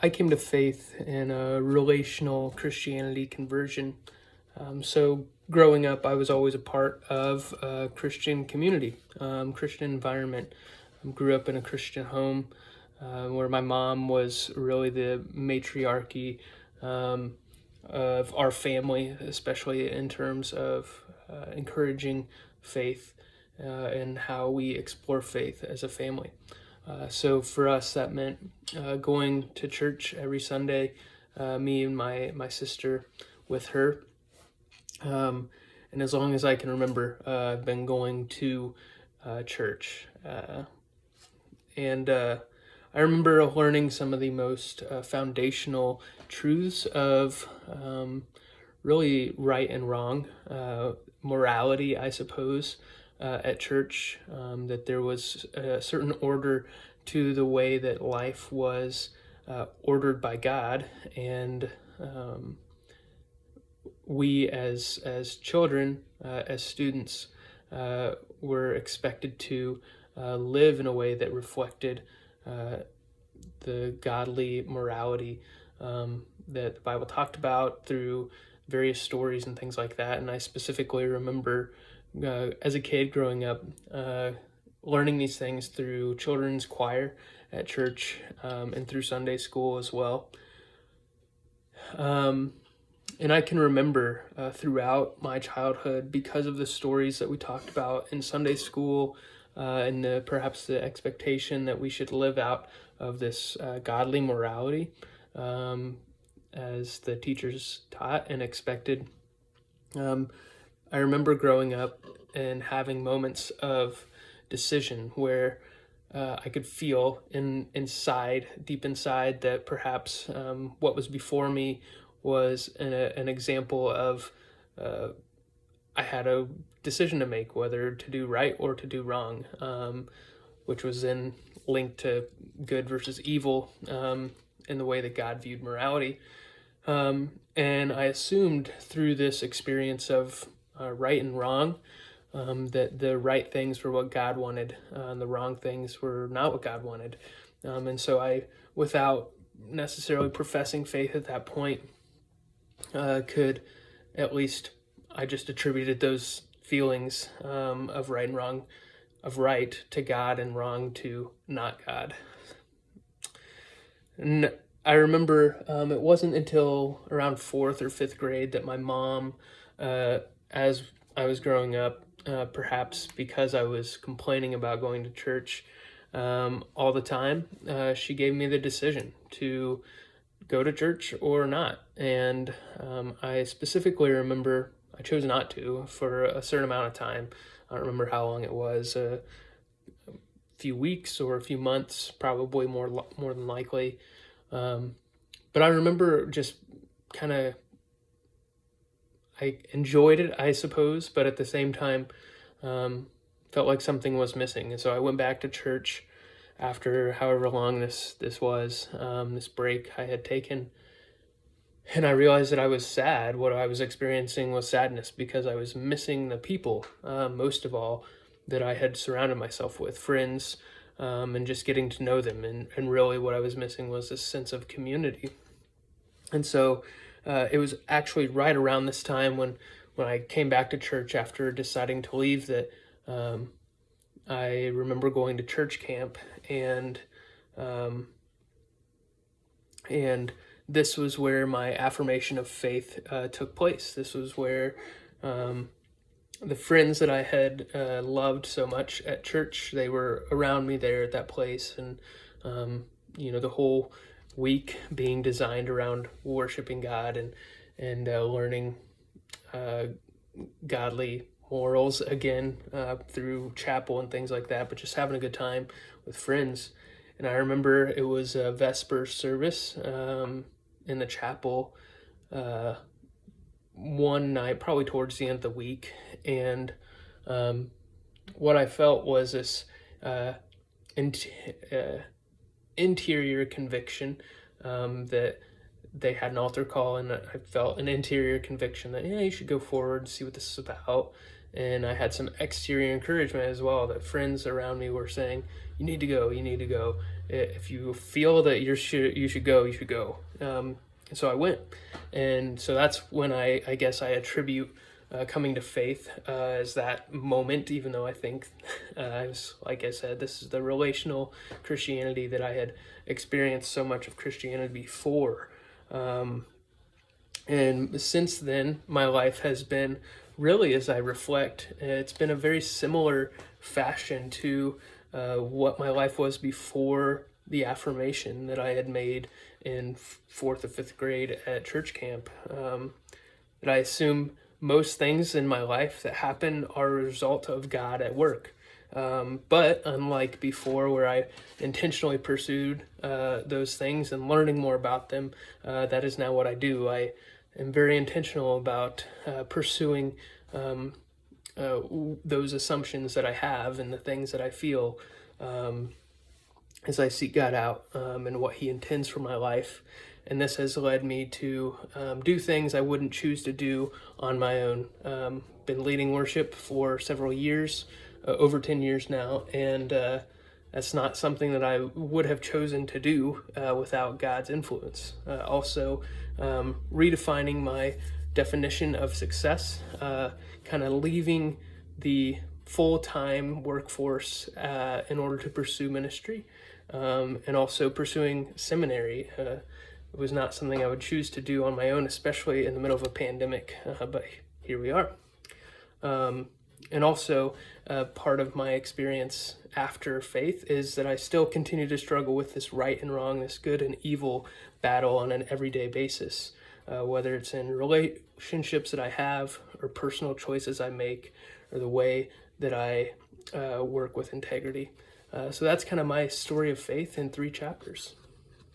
I came to faith in a relational Christianity conversion. So growing up, I was always a part of a Christian community, Christian environment. Grew up in a Christian home where my mom was really the matriarchy um, of our family, especially in terms of encouraging faith and how we explore faith as a family. So for us, that meant going to church every Sunday, me and my sister with her. And as long as I can remember, I've been going to church. And I remember learning some of the most foundational truths of really right and wrong, morality, I suppose, at church, that there was a certain order to the way that life was ordered by God, and we as children, as students, were expected to live in a way that reflected the godly morality that the Bible talked about through various stories and things like that. And I specifically remember as a kid growing up learning these things through children's choir at church and through Sunday school as well. And I can remember throughout my childhood, because of the stories that we talked about in Sunday school, and perhaps the expectation that we should live out of this godly morality as the teachers taught and expected. I remember growing up and having moments of decision where I could feel deep inside, that perhaps what was before me was an example of I had a decision to make, whether to do right or to do wrong, which was then linked to good versus evil in the way that God viewed morality. And I assumed through this experience of right and wrong that the right things were what God wanted, and the wrong things were not what God wanted. And so I, without necessarily professing faith at that point, could at least, I just attributed those feelings of right and wrong, of right to God and wrong to not God. And I remember it wasn't until around fourth or fifth grade that my mom, as I was growing up, perhaps because I was complaining about going to church all the time, she gave me the decision to go to church or not. And I specifically remember I chose not to for a certain amount of time. I don't remember how long it was, a few weeks or a few months, probably more than likely. But I remember just kind of, I enjoyed it, I suppose, but at the same time, felt like something was missing. And so I went back to church after however long this was, this break I had taken. And I realized that I was sad. What I was experiencing was sadness because I was missing the people, most of all, that I had surrounded myself with, friends, and just getting to know them. And really what I was missing was this sense of community. And so it was actually right around this time when I came back to church after deciding to leave that I remember going to church camp, and this was where my affirmation of faith took place. This was where the friends that I had loved so much at church, they were around me there at that place, and the whole week being designed around worshiping God and learning godly morals again through chapel and things like that, but just having a good time with friends. And I remember it was a Vesper service in the chapel one night, probably towards the end of the week, and what I felt was this interior conviction that they had an altar call, and I felt an interior conviction that, you should go forward and see what this is about. And I had some exterior encouragement as well, that friends around me were saying, you need to go. if you feel that you should go, you should go. And so I went, and so that's when I guess I attribute coming to faith as that moment. Even though I think, like I said, this is the relational Christianity that I had experienced so much of Christianity before. And since then, my life has been really, as I reflect, it's been a very similar fashion to what my life was before the affirmation that I had made in fourth or fifth grade at church camp. That I assume most things in my life that happen are a result of God at work. But unlike before, where I intentionally pursued those things and learning more about them, that is now what I do. I am very intentional about pursuing those assumptions that I have and the things that I feel as I seek God out and what He intends for my life. And this has led me to do things I wouldn't choose to do on my own. Been leading worship for several years, over 10 years now, and that's not something that I would have chosen to do without God's influence. Also, redefining my definition of success, kind of leaving the full-time workforce in order to pursue ministry, and also pursuing seminary. It was not something I would choose to do on my own, especially in the middle of a pandemic, but here we are. And also, part of my experience after faith is that I still continue to struggle with this right and wrong, this good and evil battle on an everyday basis, whether it's in relationships that I have or personal choices I make or the way that I work with integrity. So that's kind of my story of faith in 3 chapters.